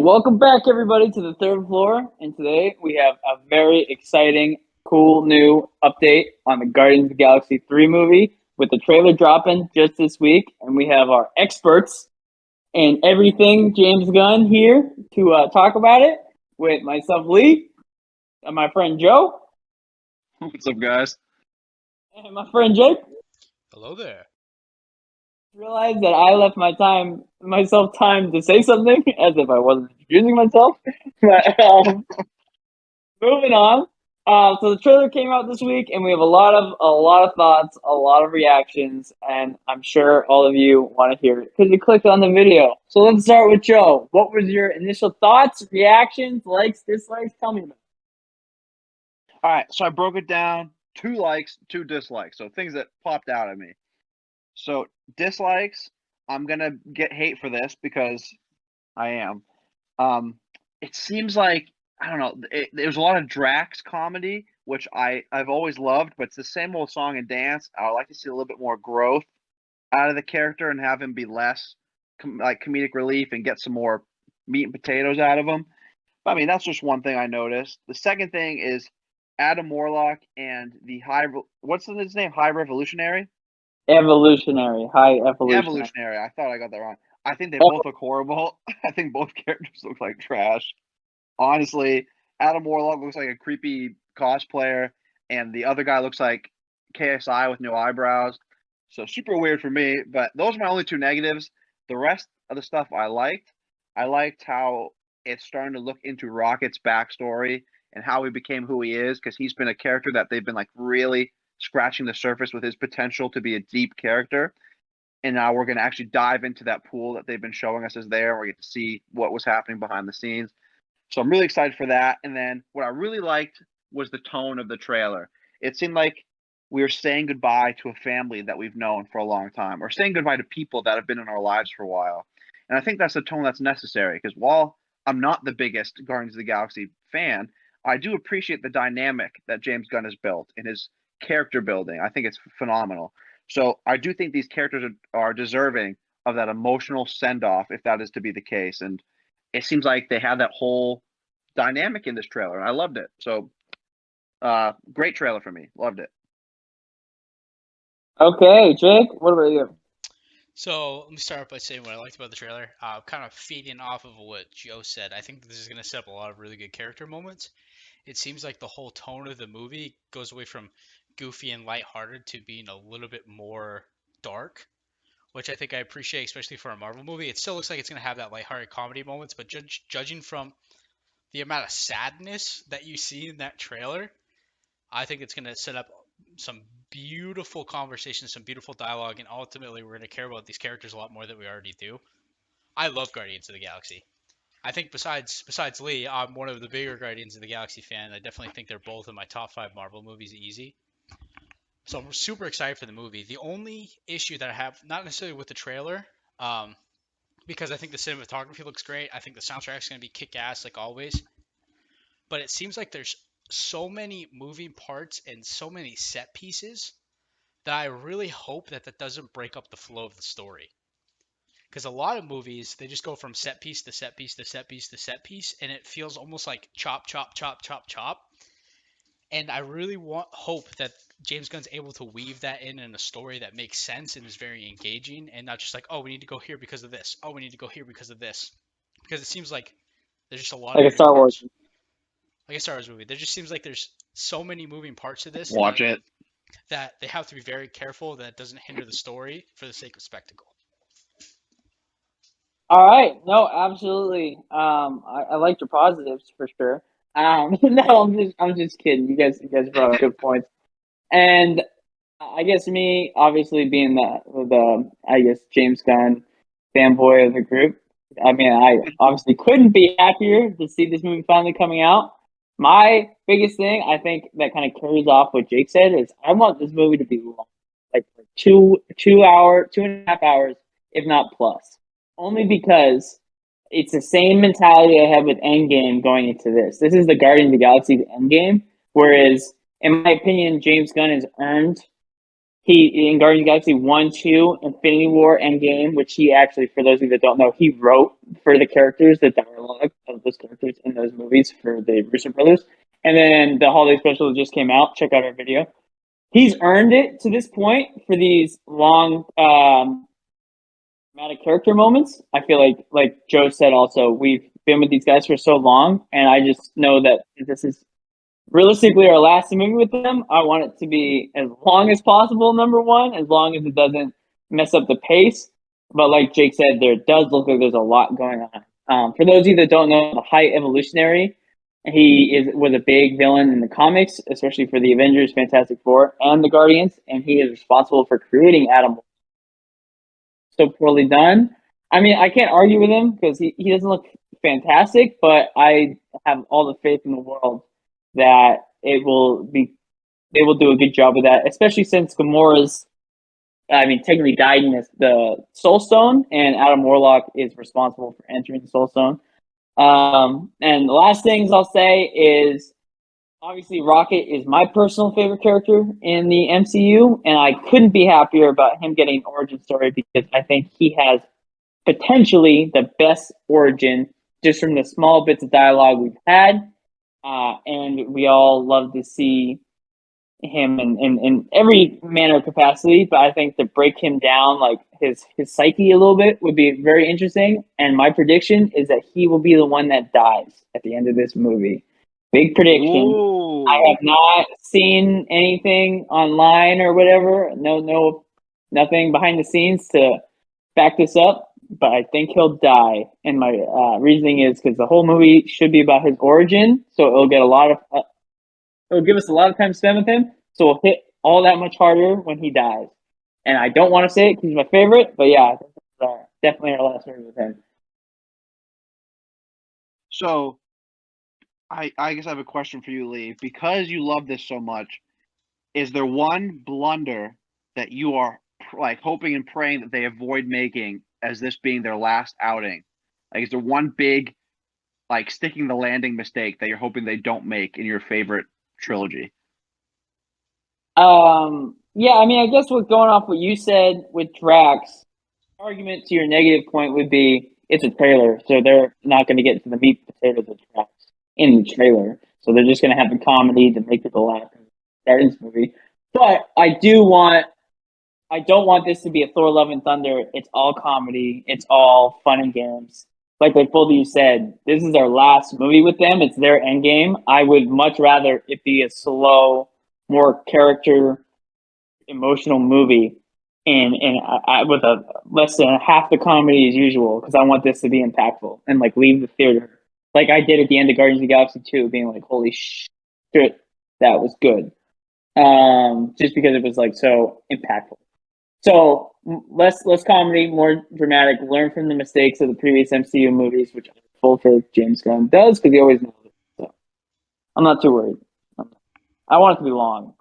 Well, welcome back, everybody, to the third floor. And today we have a very exciting, cool new update on the Guardians of the Galaxy 3 movie with the trailer dropping just this week. And we have our experts and everything, James Gunn, here to talk about it with myself, Lee, and my friend Joe, What's up, guys? and my friend Jake. Hello there. Realized that I left myself time to say something as if I wasn't introducing myself. But moving on. So the trailer came out this week, and we have a lot of thoughts, a lot of reactions, and I'm sure all of you want to hear it because you clicked on the video. So let's start with Joe. What was your initial thoughts, reactions, likes, dislikes? Tell me about it. All right, so I broke it down: 2 likes, 2 dislikes. So things that popped out at me. So dislikes, I'm gonna get hate for this because I am. It seems like I don't know. There's a lot of Drax comedy, which I've always loved, but it's the same old song and dance. I would like to see a little bit more growth out of the character and have him be less like comedic relief and get some more meat and potatoes out of him. But I mean, that's just one thing I noticed. The second thing is Adam Warlock and the what's his name? High Revolutionary? Evolutionary, high evolutionary. Evolutionary. I thought I got that wrong. I think they both look horrible. I think both characters look like trash. Honestly, Adam Warlock looks like a creepy cosplayer, and the other guy looks like KSI with no eyebrows. So super weird for me. But those are my only 2 negatives. The rest of the stuff I liked. I liked how it's starting to look into Rocket's backstory and how he became who he is, because he's been a character that they've been like really scratching the surface with his potential to be a deep character. And now we're going to actually dive into that pool that they've been showing us is there. We get to see what was happening behind the scenes. So I'm really excited for that. And then what I really liked was the tone of the trailer. It seemed like we were saying goodbye to a family that we've known for a long time, or saying goodbye to people that have been in our lives for a while. And I think that's the tone that's necessary, because while I'm not the biggest Guardians of the Galaxy fan, I do appreciate the dynamic that James Gunn has built in his character building. I think it's phenomenal. So I do think these characters are deserving of that emotional send off, if that is to be the case. And it seems like they have that whole dynamic in this trailer, and I loved it. So, great trailer for me. Loved it. Okay, Jake, what about you? So let me start off by saying what I liked about the trailer. Kind of feeding off of what Joe said. I think this is going to set up a lot of really good character moments. It seems like the whole tone of the movie goes away from goofy and lighthearted to being a little bit more dark, which I think I appreciate, especially for a Marvel movie. It still looks like it's going to have that lighthearted comedy moments, but judging from the amount of sadness that you see in that trailer, I think it's going to set up some beautiful conversations, some beautiful dialogue, and ultimately we're going to care about these characters a lot more than we already do. I love Guardians of the Galaxy. I think besides Lee, I'm one of the bigger Guardians of the Galaxy fan. I definitely think they're both in my top 5 Marvel movies easy. So I'm super excited for the movie. The only issue that I have, not necessarily with the trailer, because I think the cinematography looks great. I think the soundtrack is going to be kick-ass like always. But it seems like there's so many moving parts and so many set pieces that I really hope that that doesn't break up the flow of the story. Because a lot of movies, they just go from set piece to set piece to set piece to set piece, and it feels almost like chop, chop, chop, chop, chop. And I really hope that James Gunn's able to weave that in a story that makes sense and is very engaging, and not just like, oh, we need to go here because of this. Oh, we need to go here because of this. Because it seems like there's just a lot of Like a moving Star Wars. parts. Like a Star Wars movie. There just seems like there's so many moving parts to this Watch it. that they have to be very careful that it doesn't hinder the story for the sake of spectacle. All right, no, absolutely. I like your positives for sure. No, I'm just kidding. You guys brought up good points. And I guess me, obviously being the I guess James Gunn fanboy of the group. I mean, I obviously couldn't be happier to see this movie finally coming out. My biggest thing, I think, that kind of carries off what Jake said is I want this movie to be long, like 2.5 hours, if not plus. Only because it's the same mentality I had with Endgame going into this. This is the Guardians of the Galaxy's Endgame, whereas in my opinion, James Gunn has earned he in Guardians of the Galaxy 1, 2, Infinity War, Endgame, which he actually, for those of you that don't know, he wrote for the characters, the dialogue of those characters in those movies for the Russo brothers. And then the holiday special just came out. Check out our video. He's earned it to this point for these long dramatic character moments. I feel like Joe said also, we've been with these guys for so long, and I just know that this is realistically our last movie with them. I want it to be as long as possible, number one, as long as it doesn't mess up the pace. But like Jake said, there does look like there's a lot going on. For those of you that don't know, the High Evolutionary, was a big villain in the comics, especially for the Avengers, Fantastic Four, and the Guardians, and he is responsible for creating Adam. So poorly done. I mean, I can't argue with him because he doesn't look fantastic, but I have all the faith in the world that they will do a good job with that, especially since Gamora's, I mean, technically died in the Soul Stone, and Adam Warlock is responsible for entering the Soul Stone. And the last things I'll say is, obviously, Rocket is my personal favorite character in the MCU, and I couldn't be happier about him getting an origin story because I think he has potentially the best origin just from the small bits of dialogue we've had. And we all love to see him in every manner of capacity, but I think to break him down, like his psyche a little bit, would be very interesting. And my prediction is that he will be the one that dies at the end of this movie. Big prediction. Ooh. I have not seen anything online or whatever. No, nothing behind the scenes to back this up. But I think he'll die, and my reasoning is because the whole movie should be about his origin, so it'll get it'll give us a lot of time to spend with him, so we'll hit all that much harder when he dies. And I don't want to say it because he's my favorite, but yeah, definitely our last movie with him. So, I guess I have a question for you, Lee. Because you love this so much, is there one blunder that you are like hoping and praying that they avoid making as this being their last outing? Like, is there one big, like, sticking the landing mistake that you're hoping they don't make in your favorite trilogy? Yeah, I mean, I guess with going off what you said with Drax, argument to your negative point would be it's a trailer, so they're not going to get to the meat and potatoes of Drax in the trailer. So they're just going to have a comedy to make people laugh in the Guardians movie. But I don't want this to be a Thor: Love and Thunder. It's all comedy. It's all fun and games. Like both of you said, this is our last movie with them. It's their end game. I would much rather it be a slow, more character, emotional movie, and with a less than half the comedy as usual, because I want this to be impactful and like leave the theater like I did at the end of Guardians of the Galaxy 2, being like, holy shit, that was good. Just because it was like so impactful. So less comedy, more dramatic. Learn from the mistakes of the previous MCU movies, which I'm full faith James Gunn does because he always knows it. So I'm not too worried. I want it to be long.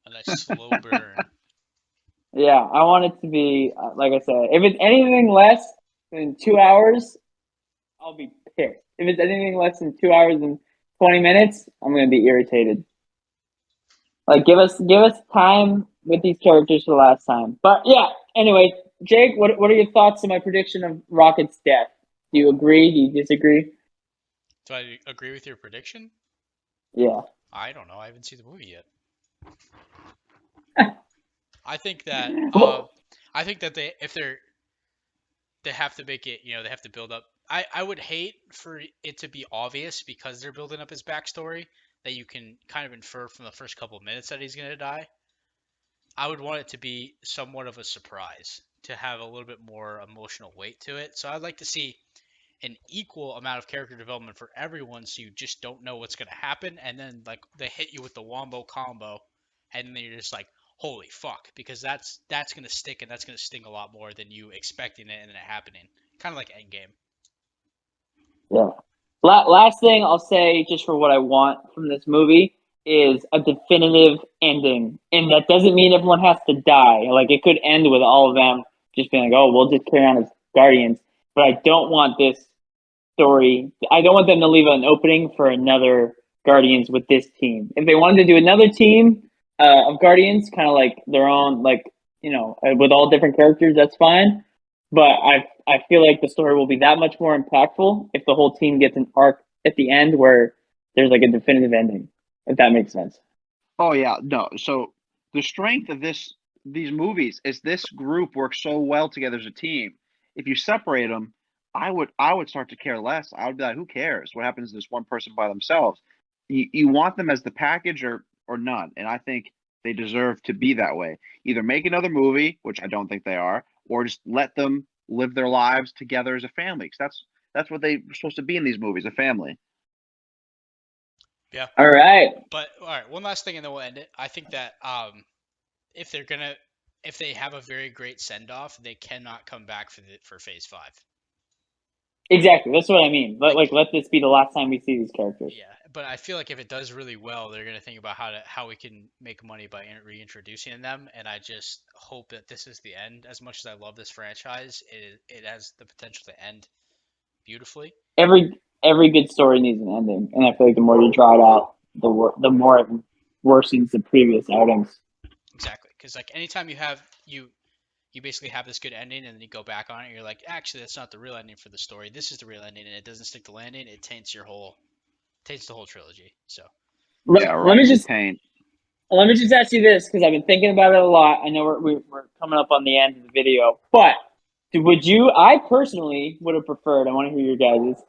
A nice slow burn. Yeah, I want it to be like I said. If it's anything less than 2 hours, I'll be pissed. If it's anything less than 2 hours and 20 minutes, I'm gonna be irritated. Like give us time with these characters for the last time. But yeah, anyway, Jake, what are your thoughts on my prediction of Rocket's death? Do you agree? Do you disagree? Do I agree with your prediction? Yeah. I don't know. I haven't seen the movie yet. I think that Well, they have to make it, they have to build up. I would hate for it to be obvious because they're building up his backstory that you can kind of infer from the first couple of minutes that he's gonna die. I would want it to be somewhat of a surprise to have a little bit more emotional weight to it. So I'd like to see an equal amount of character development for everyone, so you just don't know what's gonna happen, and then like they hit you with the wombo combo, and then you're just like, holy fuck, because that's gonna stick and that's gonna sting a lot more than you expecting it and then it happening. Kind of like Endgame. yeah. Last thing I'll say, just for what I want from this movie, is a definitive ending, and that doesn't mean everyone has to die. Like it could end with all of them just being like, "Oh, we'll just carry on as Guardians." But I don't want this story. I don't want them to leave an opening for another Guardians with this team. If they wanted to do another team, of Guardians, kind of like their own, like, with all different characters. That's fine, but I feel like the story will be that much more impactful if the whole team gets an arc at the end where there's like a definitive ending. If that makes sense. Oh yeah, no. So the strength of these movies is this group works so well together as a team. If you separate them, I would start to care less. I would be like, who cares? What happens to this one person by themselves? You want them as the package or none, and I think they deserve to be that way. Either make another movie, which I don't think they are, or just let them live their lives together as a family. 'Cause that's what they're supposed to be in these movies, a family. Yeah. All right. But all right, one last thing, and then we'll end it. I think that if if they have a very great send off, they cannot come back for Phase 5. Exactly. That's what I mean. Like, Let this be the last time we see these characters. yeah, but I feel like if it does really well, they're gonna think about how we can make money by reintroducing them, and I just hope that this is the end. As much as I love this franchise, it has the potential to end beautifully. Every good story needs an ending, and I feel like the more you draw it out, the more it worsens the previous outings. Exactly, because like anytime you basically have this good ending, and then you go back on it, you're like, actually, that's not the real ending for the story. This is the real ending, and it doesn't stick the landing. It taints the whole trilogy. So Yeah, Let right. me just Pain. ask you this because I've been thinking about it a lot. I know we're coming up on the end of the video, but would you? I personally would have preferred. I want to hear your guys'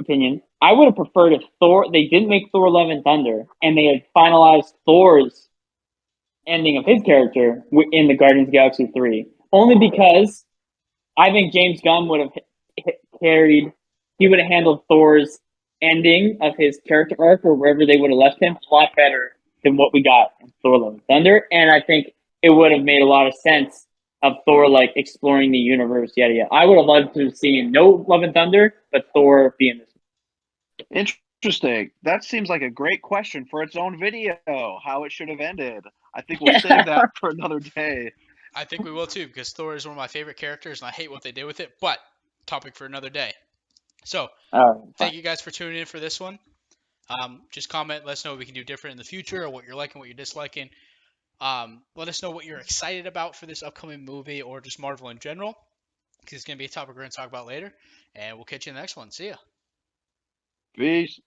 opinion. I would have preferred if Thor. They didn't make Thor: Love and Thunder, and they had finalized Thor's ending of his character in the Guardians of the Galaxy 3. Only because I think James Gunn would have carried. He would have handled Thor's ending of his character arc or wherever they would have left him a lot better than what we got in Thor: Love and Thunder, and I think it would have made a lot of sense of Thor like exploring the universe. Yada yada. I would have loved to have seen no Love and Thunder, but Thor being this. Interesting. That seems like a great question for its own video, how it should have ended. I think we'll save that for another day. I think we will too, because Thor is one of my favorite characters, and I hate what they did with it. But topic for another day. So thank you guys for tuning in for this one. Just comment, let us know what we can do different in the future, or what you're liking, what you're disliking. Let us know what you're excited about for this upcoming movie, or just Marvel in general, because it's going to be a topic we're going to talk about later. And we'll catch you in the next one. See ya. Peace.